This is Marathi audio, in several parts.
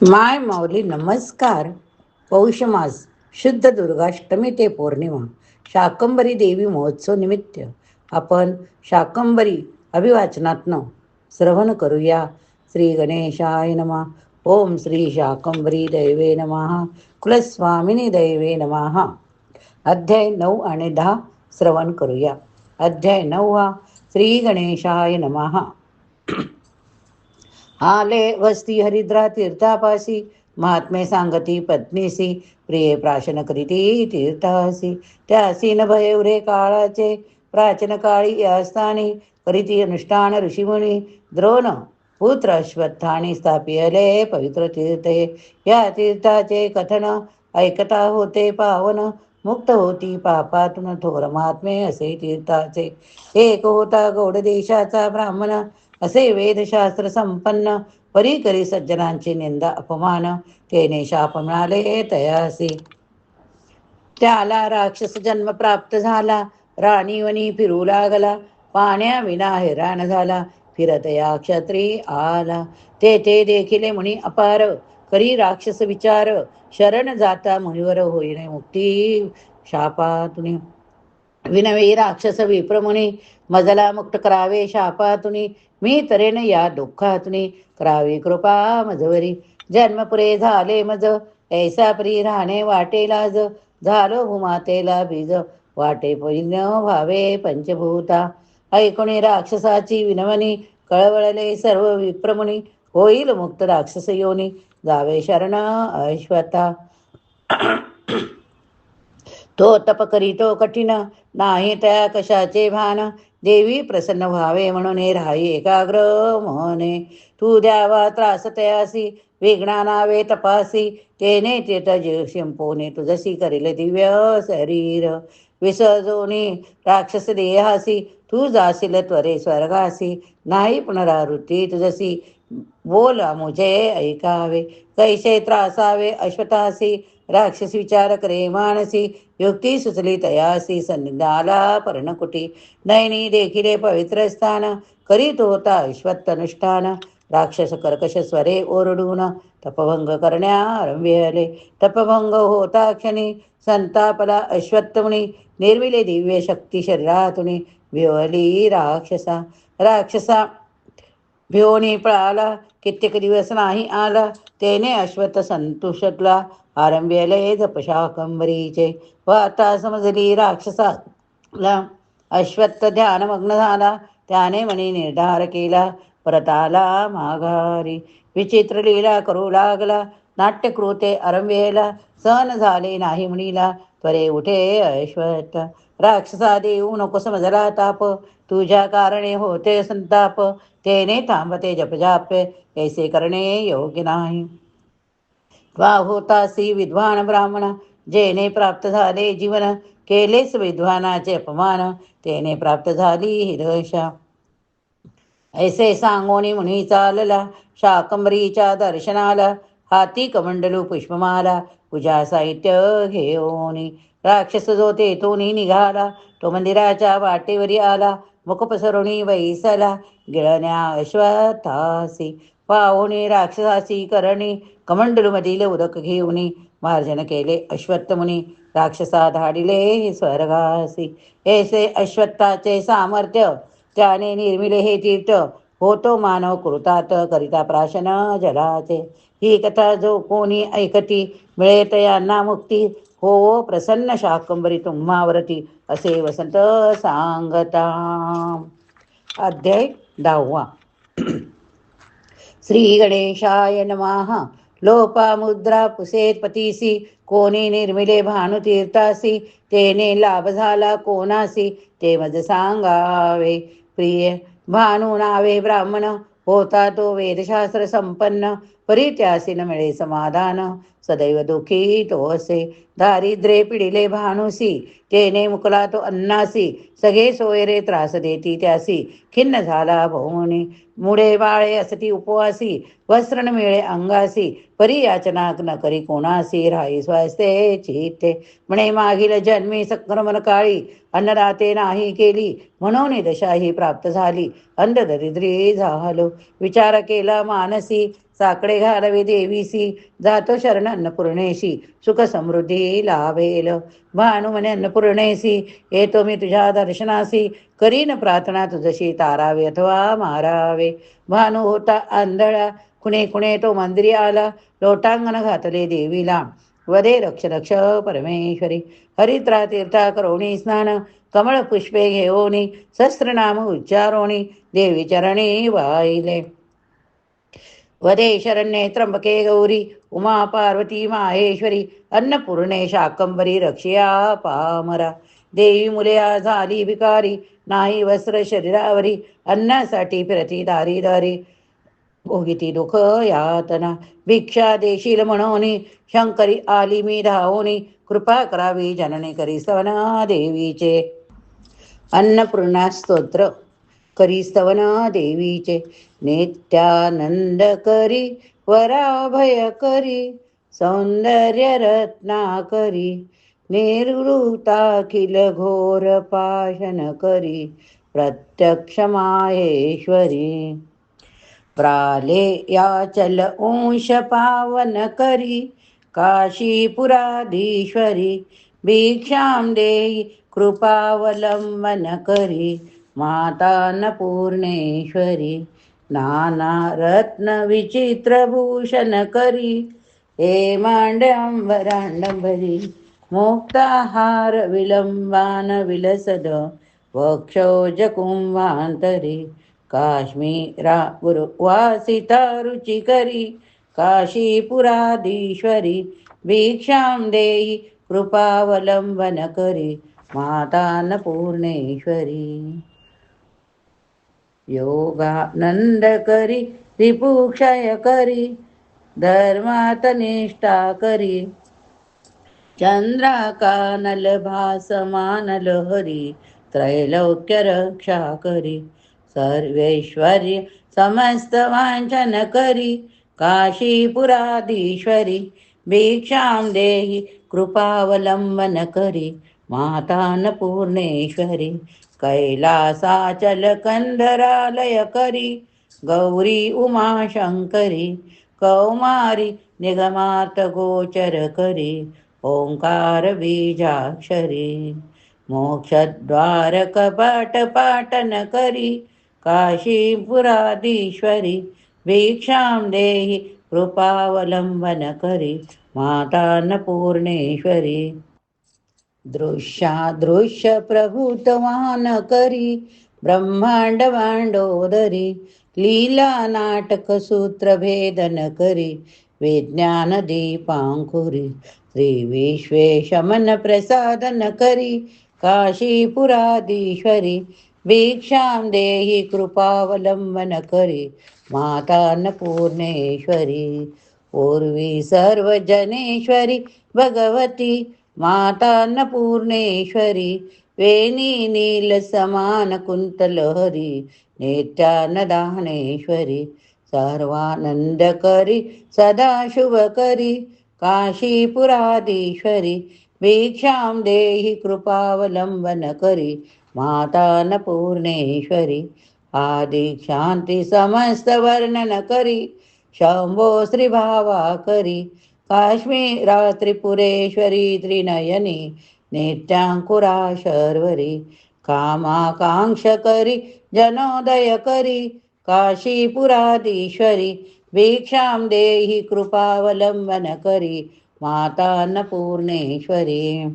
माय माऊली नमस्कार. पौष मास शुद्ध दुर्गाष्टमी ते पौर्णिमा शाकंभरी देवी महोत्सव निमित्त आपण शाकंभरी अभिवाचनातनं श्रवण करूया. श्री गणेशाय नमः. ओम श्री शाकंभरी दैवे नमः. कुलस्वामिनी दैवे नमः. अध्याय 9 आणि 10 श्रवण करूया. अध्याय 9 श्री गणेशाय नमः. आले वस्ती हरिद्रा तीर्थापासी, महात्मे सांगती पत्नीसी, प्रिय प्राशन करीती तीर्थासी. त्यासी न भयवरे काळाचे, प्राचीन काळी या स्थानी करीती अनुष्ठान ऋषीमुनी. द्रोण पुत्र अश्वत्थानी स्थापियले पवित्र तीर्थे. या तीर्थाचे कथन ऐकता होते पावन, मुक्त होती पापातून थोर महात्मे असे तीर्थाचे. एक होता गौड देशाचा ब्राह्मण, असे वेदशास्त्र संपन्न, परी करी सज्जनांची निंदा अपमान, तेने शाप मिळाले तयासी. त्याला राक्षस जन्म प्राप्त झाला, राणीवनी फिरू लागला, पाण्याविना हैराण झाला, फिरत या क्षत्री आला. तेथे देखिले मुनी अपार, करी राक्षस विचार, शरण जाता मुनीवर होईने मुक्ती शापातुनी. विनवे राक्षस विप्रमुनी, मजला मुक्त करावे शापातुनी. मी तरेन या दुःखातुनी, करावी कृपा मजवरी. जन्मपुरे झाले मज, ऐसा परी राहणे वाटे लाज. झालो भूमातेला बीज, वाटे पुण्य व्हावे पंचभूता. ऐकुणी राक्षसाची विनवणी, कळवळले सर्व विप्रमुनी. होईल मुक्त राक्षस योनी, जावे शरण अश्वत्था. तो तप करीतो कठीण, नाही त्या कशाचे भान. देवी प्रसन्न व्हावे म्हणून राही एकाग्र मने. तू द्यावा त्रास तयासी, विघ्ना नावे तपासी. तेने तेत शिंपोने तुझसी करेल दिव्य शरीर. विसर्जोनी राक्षस देहासी, तू जाशील त्वरे स्वर्गासी. नाही पुनरावृत्ती तुझसी, बोला मुझे ऐकावे. कैसे त्रासावे अश्वतासी, राक्षस विचार करे मानसी. युक्ती सुचली तयासी, संनिधाला पर्णकुटी. नयनी देखिले पवित्र स्थान, करीत होता अश्वत्थ अनुष्ठान. राक्षस कर्कश स्वरे ओरडून, तपभंग करण्या आरंभिले. तपभंग होता क्षणी, संतापला अश्वत्थमुनी. निर्मिले दिव्य शक्ती शरीरातुनी, विवली राक्षसा. राक्षसा भिवणी पळाला, कित्येक दिवस नाही आला. तेने अश्वत्थ संतुषला, आरंभले जप शाकंभरीचे. व आता समजली राक्षसाला, अश्वत्थ ध्यानमग्न झाला. त्याने मनी निर्धार केला, परत आला माघारी. विचित्र लीला करू लागला, नाट्यकृते आरंभेला. सहन झाले नाही मुनीला, त्वरे उठे अश्वत्थ. राक्षसा देऊ नको समजला ताप, तुझ्या कारणे होते संताप. तेने थांबते जपजाप, ऐसे करणे योग्य नाही. वा होतासी विद्वान ब्राह्मण, जेने प्राप्त झाले जीवन. केलेच विद्वानाचे अपमान, तेने प्राप्त झाली हिरशा. ऐसे सांगोनी मुनी चालला, शाकंभरीच्या दर्शनाला. हाती कमंडलू पुष्पमाला, पूजा साहित्य घेऊनी. राक्षस जो तेथून निघाला, तो मंदिराच्या वाटेवरी आला. मुख पसरुणी बैसला, गिळण्या अश्वत्थासी. पाहुणी राक्षसाची करणी, कमंडलूमधील उदक घेऊनी. मार्जन केले अश्वत्थमुनी, राक्षसा धाडिले स्वर्गासी. ऐसे अश्वत्थाचे सामर्थ्य, त्याने निर्मिले हे तीर्थ. होतो मानव कृतात, करिता प्राशन जलाचे. ही कथा जो कोणी ऐकती, मिळेत यांना मुक्ती. हो प्रसन्न शाकंभरी तुम्हावरती, असे वसंत सांगता. अध्याय 10. श्री गणेशाय नमः. लोपामुद्रा पुसेत पतीसी, कोणी निर्मिले भानुतीर्थासी. तेने लाभ झाला कोणासी, ते मज सांगावे. प्रिय भानू नावे ब्राह्मण, होता तो वेदशास्त्र संपन्न. परित्यासी न मिळे समाधान, सदैव दुःखी तो असे. दारिद्र्ये पिडिले भानुसी, तेने मुकला तो अन्नासी. सगळे सोयरे त्रास देती त्यासी, खिन्न झाला भौनी. मुळे बाळे असती उपवासी, वस्त्र न मिळे अंगासी. परी याचना न करी कोणासी, राही स्वास्थे चित्ते. म्हणे मागील जन्मी संक्रमण काळी, अन्नदाते नाही केली, म्हणून दशा ही प्राप्त झाली. अंध दरिद्री झालो, विचार केला मानसी. साकडे घालावे देवीसी, जातो शरण अन्नपूर्णेशी, सुख समृद्धी लाभेल. भानू म्हणे अन्नपूर्णेसी, येतो मी तुझ्या दर्शनासी, करीन प्रार्थना तुझशी, तारावे अथवा मारावे. भानू होता आंधळा, कुणे कुणे तो मंदिरी आला, लोटांगण घातले देवीला, वदे रक्ष रक्ष परमेश्वरी. हरित्रा तीर्था करोणी स्नान, कमळ पुष्पे घेऊनी, सहस्रनाम उच्चारोणी, देवी चरणी वाहिले. वदे शरण्ये त्र्यंबके गौरी, उमा पार्वती माहेश्वरी, अन्नपूर्णे शाकंभरी, रक्षया पामरा. देवी मुले झाली भिकारी, नाही वस्त्र शरीरावरी, अन्नासाठी फिरती दारी दारी, भोगिती दुःख यातना. भिक्षा देशील म्हणून शंकरी आली मी धावोनी, कृपा करावी जननी करी स्तवना देवीचे. अन्नपूर्णा स्तोत्र. करी स्तवना देवीचे, नित्यानंद करी, वराभय करी, सौंदर्य रत्ना करी, निर्वृताखिल घोर पाशन करी, प्रत्यक्ष माहेश्वरी. प्राले याचल अंश पावन करी, काशीपुराधीश्वरी, भिक्षां देहि कृपावलंबन करी, माता अन्नपूर्णेश्वरी. नाना रत्न विचित्र भूषण करी, हे मांड्यांबरांडंबरी, मुक्ताहार विलंबान विलसद, वक्षोज कुंभांतरी, काश्मीरा गुरुवासिता रुचिकरी, काशीपुराधीश्वरी, भिक्षां देहि कृपावलंबन करी, माता अन्नपूर्णेश्वरी. योगानंद करी, रिपुक्षय करी, धर्मात निष्ठा करी, चंद्राकानल भासमान लहरी, त्रैलोक्य रक्षा करी, सर्वेश्वर्य समस्त वांछन करी, काशीपुराधीश्वरी, भिक्षां देहि कृपावलंबन करी, माता अन्नपूर्णेश्वरी. कैलासाचल कंधरालय करी, गौरी उमा शंकरी, कौमारी निगमार्थ गोचर करी, ओंकार बीजाक्षरी, मोक्षद्वार कपाट पाटन करी, काशीपुराधीश्वरी, भिक्षां देहि कृपावलंबन करी, माता अन्नपूर्णेश्वरी. दृश्यादृश्य प्रभुत्वान करी, ब्रह्मांड मांडोदरी, लीला नाटक सूत्र भेदन करी, विज्ञान दीपांकुरी, श्री विश्वेशमन प्रसादन करी, काशीपुराधीश्वरी, भिक्षां देहि कृपावलंबन करी, माता अन्नपूर्णेश्वरी. पूर्वी सर्व जनेश्वरी भगवती, माता अन्नपूर्णेश्वरी, वेणी नील समान कुंतलहरी, नित्यानदानेश्वरी, सर्वानंद करी, सदा शुभ करी, काशीपुराधीश्वरी, भिक्षां देहि कृपावलंबन करी, माता अन्नपूर्णेश्वरी. आदि शांती समस्त वर्णन करी, शंभो श्री भावा करी, काश्मीरा त्रिपुरेश्वरी, त्रिनयनी नित्यांकुरा शर्वरी, कामाकांक्ष करी, जनोदय करी, काशीपुराधीश्वरी, भिक्षां देहि कृपावलंबन करी, माता अन्नपूर्णेश्वरी.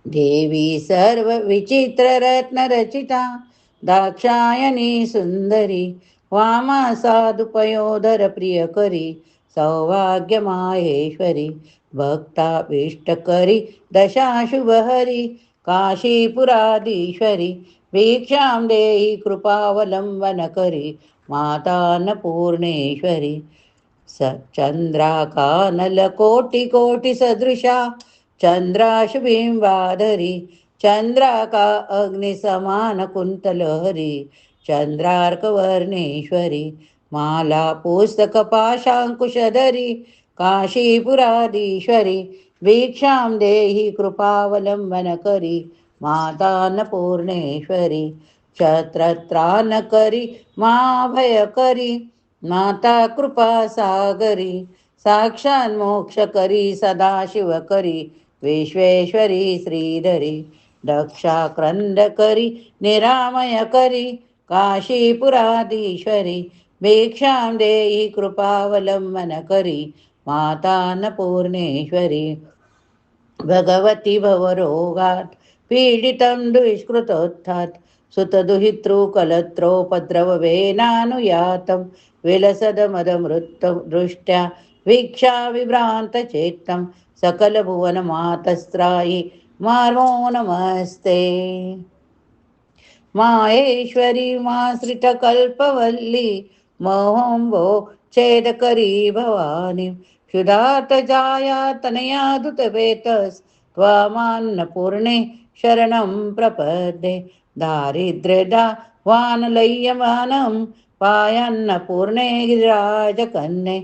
देवी सर्व विचित्र रत्न रचिता, दाक्षायणी सुंदरी, वामा साधुपयोधर प्रिय करी, सौभाग्य माहेश्वरी, भक्ताभीष्ट करी, दशाशुभ हरी, काशीपुराधीश्वरी, भिक्षां देहि कृपावलंबन करी, माता अन्नपूर्णेश्वरी. चंद्राकानल कोटि कोटि सदृशा, चंद्राशुबिंबाधरी, चंद्राका अग्नि समान कुंतलहरी, चंद्रार्कवर्णेश्वरी, माला पुस्तक पाशांकुशधरी, काशीपुराधीश्वरी, भिक्षां देहि कृपावलंबन करी, माता अन्नपूर्णेश्वरी. क्षत्रत्राण करी, महाभय करी, माता कृपा सागरी साक्षात मोक्ष करी सदाशिव करी विश्वेश्वरी श्रीधरी दक्षा क्रंद करी निरामय करी काशीपुराधीश्वरी भिक्षां देहि कृपावलंबन करी माता अन्नपूर्णेश्वरी भगवती भवरोगात् पीडितं दुष्कृतोत्थात् सुतदुहितृकलत्रोपद्रववेनानुयातं विलसदमदमृत्तं दृष्ट्या वीक्षा विभ्रान्तचेत्तं सकलभुवनमातस्त्रायि मार्मो नमस्ते। माहेश्वरी माश्रितकल्पवल्ली मोहम्बो छेदकरी भवानी क्षुधार्तजाया तनया त्वामान्नपूर्णे शरणं प्रपद्ये दारिद्र्यदा वानलय्यमानं पायान्नपूर्णे गिरिराजकन्ये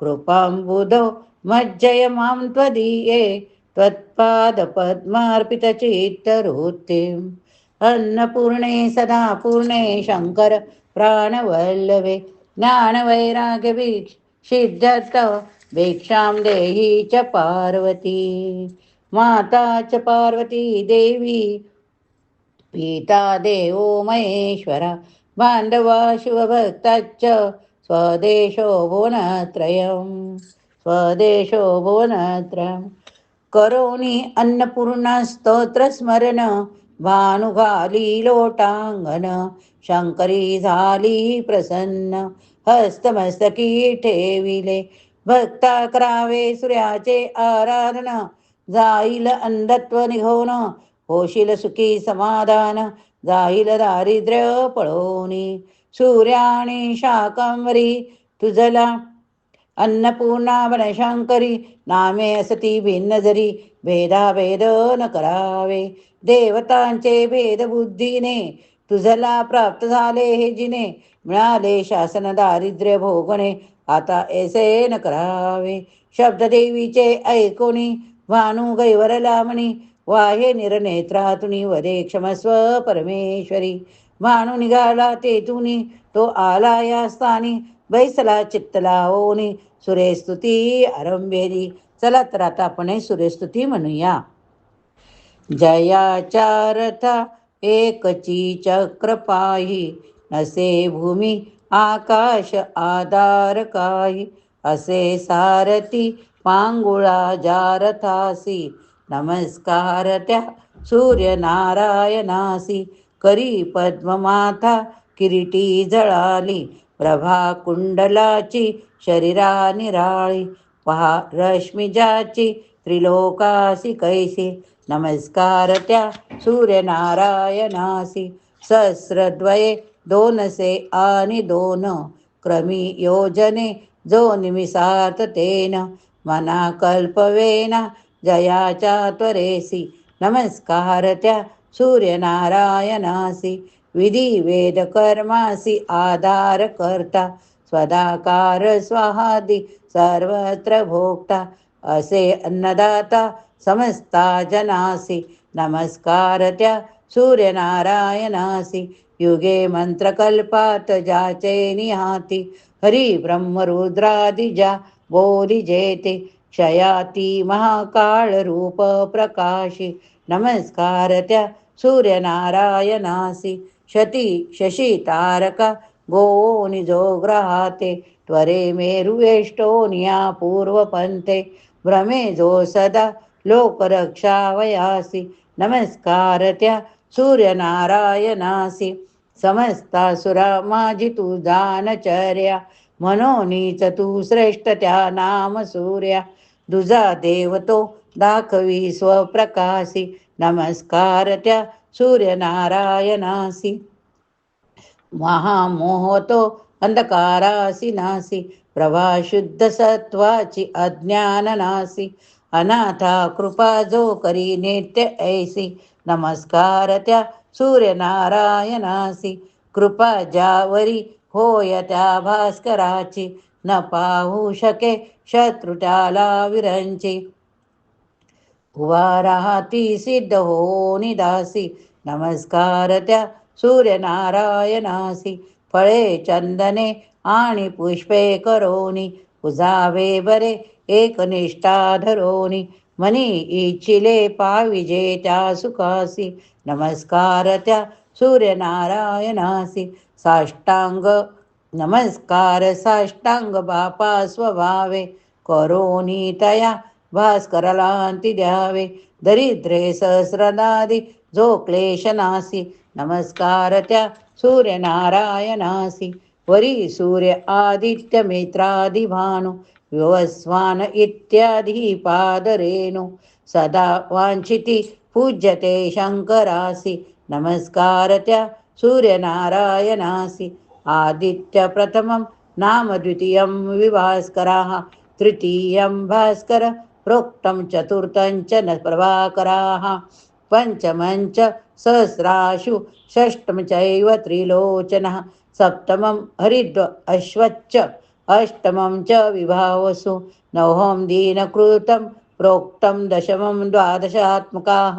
कृपाम्बुधो मज्जय मां त्वदीये त्वत्पादपद्मार्पितचित्तवृत्तिम् अन्नपूर्णे सदा पूर्णे शंकर प्राणवल्लभे ज्ञानवैराग्यवीक्ष सिद्ध्यर्थ भिक्षां देहि च पार्वती माता च पार्वती देवी पिता देवो महेश्वरा बांधवा शिवभक्ताच्च स्वदेशो भुवनत्रयम् स्वदेशो भुवनत्रयम् करोनी अन्नपूर्णा स्तोत्र स्मरण भानुघाली लोटांगण शंकरी झाली प्रसन्न हस्तमस्तकी ठेविले भक्ता करावे सूर्याचे आराधना जाईल अंधत्व निघोन होशील सुखी समाधान जाईल दारिद्र्य पळोनी सूर्याणी शाकंवरी तुझला अन्नपूर्णा बनशंकरी नामे असती भिन्न जरी भेदाभेद न करावे देवतांचे भेद बुद्धीने तुझला प्राप्त झाले हे जिने मिळाले शासन दारिद्र्य भोगणे आता ऐसे न करावे शब्द देवीचे ऐकोनी भानू गैवर लामणी वाहे निरनेत्रातुनी वदे क्षमस्व परमेश्वरी भानू निघाला तेथुनी तो आला या स्थानी बैसला चित्तला ओनी सुरेस्तुती आरंभेरी चला तर आता आपण सुरेस्तुती म्हणूया जयाचारथा एकची चक्र पाही नसे भूमी आकाश आधार काही असे सारथी पांगुळा जारथासी नमस्कार त्या सूर्यनारायणासी करी पद्ममाथा किरीटी जळाली प्रभा कुंडलाची शरीरा निराळी पहा रश्मी ज्याची त्रिलोकासी कैसी नमस्कार त्या सूर्यनारायणासी सहस्रद्वये दोनसे आणि दोन क्रमी योजने जो निमिषात तेन मना कल्पवेना जयाच्या त्वरेसी नमस्कार त्या सूर्यनारायणासी विधी वेद कर्मासी आधार करता स्वदाकार स्वाहादी सर्वत्र भोगता असे अन्नदाता समस्ता जनासी नमस्कार त्या सूर्यनारायणासी युगे मंत्रकल्पात जाचे निहाती हरी ब्रह्मरुद्रादिजा बोली जेते क्षयाती महाकाळ रूप प्रकाशी नमस्कार त्या सूर्यनारायणासी शती शशी तारका गो निजो ग्रहाते त्वरे मेरुवेष्टोनिया पूर्वपंथे भ्रमे जो सदा लोकरक्षावयासी नमस्कार त्या सूर्यनारायणासी समस्तासुरा माझी तू दानचर्या मनोनीच तू श्रेष्ठ त्या नाम सूर्या दुजा देवतो दाखवी स्वप्रकाशी नमस्कार त्या सूर्यनारायणासी महामोहतो अंधकारासी नासी प्रभा शुद्ध सत्वाची अज्ञान नासी अनाथा कृपा जो करी नित्य ऐसी नमस्कार त्या सूर्यनारायणासी कृपा ज्यावरी होय त्या भास्कराची न पाहू शके शत्रु त्याला विरंची उभा राहती सिद्ध हो निदासी नमस्कार त्या सूर्यनारायणासी फळे चंदने आणि पुष्पे करोनी पुजावे बरे एकनिष्ठा धरोनी मनी इचिले पाविजे त्या सुखासी नमस्कार त्या सूर्यनारायणासी साष्टांग नमस्कार साष्टांग बापा स्वभावे करोनी तया भास्करलांती द्यावे दरिद्रे सहस्रनादी जो क्लेशनासी नमस्कार त्या सूर्यनारायणासी वरी सूर्य आदित्य मित्रादि भानु विवस्वान इत्यादी पादरेणु सदा वांछिती पूज्यते शंकरासी नमस्कार त्या सूर्यनारायणासी आदित्य प्रथमं नाम द्वितीयं विभास्कराः तृतीयं भास्कर प्रोक्तं चतुर्थं च न प्रभाकराः पंचमं च सहस्राशु षष्ठं चैव त्रिलोचनः सप्तमं हरिद्व अश्वच्च अष्टमं च विभावसु नवमं दीनकृतं प्रोक्तं दशमं द्वादशात्मकाः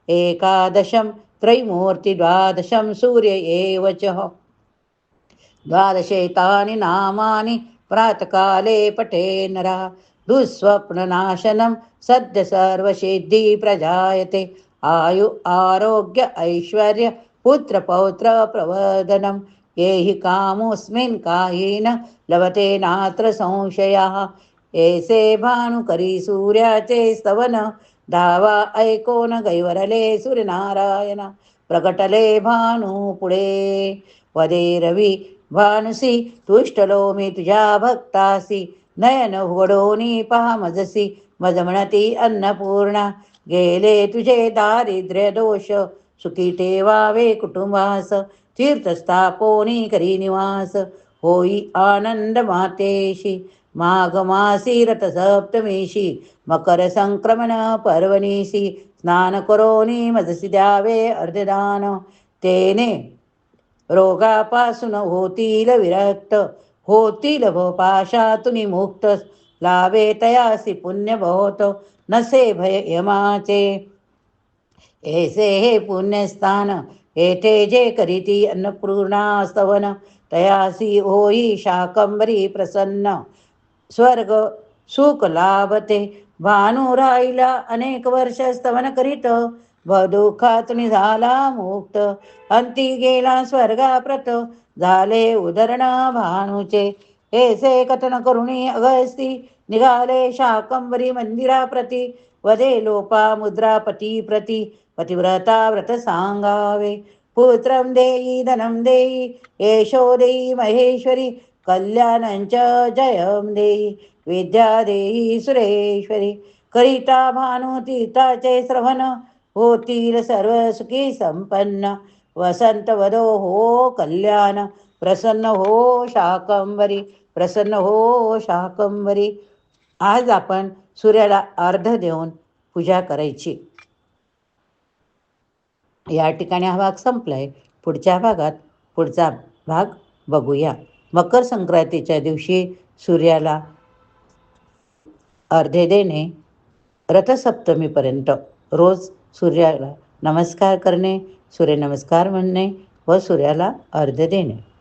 एकादशं त्रैमूर्ति द्वादशं सूर्य एव च द्वादशेतानि नामानि प्रातकाले पठे नरः दुःस्वप्ननाशनं सद्य सर्वसिद्धि प्रजायते आयु आरोग्य ऐश्वर्य पुत्र पौत्र प्रवर्धनम् ये हि कामोऽस्मिन् कायेन लभते नात्र संशयः ऐसे भानुकरी सूर्याचे स्तवन धावा ऐकोन गैवरले सूर्यनारायण प्रकटले भानु पुढे वदे रवी भानुसी तुष्टलो मी तुझ्या भक्तासी नयन उघडोनी पहा मजसी मज म्हणती अन्नपूर्णा गेले तुझे दारिद्र्य दोष सुखी ठेवावे कुटुंबास तीर्थस्थापोनी करी निवास होई आनंद मातेशी माघ मासी रथ सप्तमीशी मकर संक्रमण पर्वणीसी स्नान करोनी मजसी द्यावे अर्धदान तेने रोगापासून होतील विरक्त होतील भवपाशातून मुक्त लावे तयासी पुण्य बहुत नसे भय यमाचे ऐसे हे पुण्यस्थान येथे जे करीती अन्नपूर्णा स्तवन तयासी होई शाकंबरी प्रसन्न स्वर्ग सुख लाभते भानू राहिला अनेक वर्ष स्तवन करीत भदुखातून झाला मुक्त अंती गेला स्वर्गाप्रत झाले उदरण भानुचे ऐसे कथन करुणी अगस्ती निघाले शाकंबरी मंदिराप्रती वदे लोपा मुद्रापती प्रती पतिव्रता व्रत सांगावे पुत्रं देई धनं देई यशो देई महेश्वरी कल्याणंच जयं देई विद्या देई सुरेश्वरी करिता भानु तीर्थाचे श्रवण होतील सर्व सुखी संपन्न वसंत वदो हो कल्याण प्रसन्न हो शाकंबरी प्रसन्न हो शाकंबरी. आज आपण सूर्याला अर्ध देऊन पूजा करायची. या ठिकाणी हा भाग संपलाय. पुढच्या भागात पुढचा भाग बघूया. मकर संक्रांतीच्या दिवशी सूर्याला अर्धे देणे, रथसप्तमीपर्यंत रोज सूर्याला नमस्कार करणे, सूर्यनमस्कार म्हणणे व सूर्याला अर्ध देणे.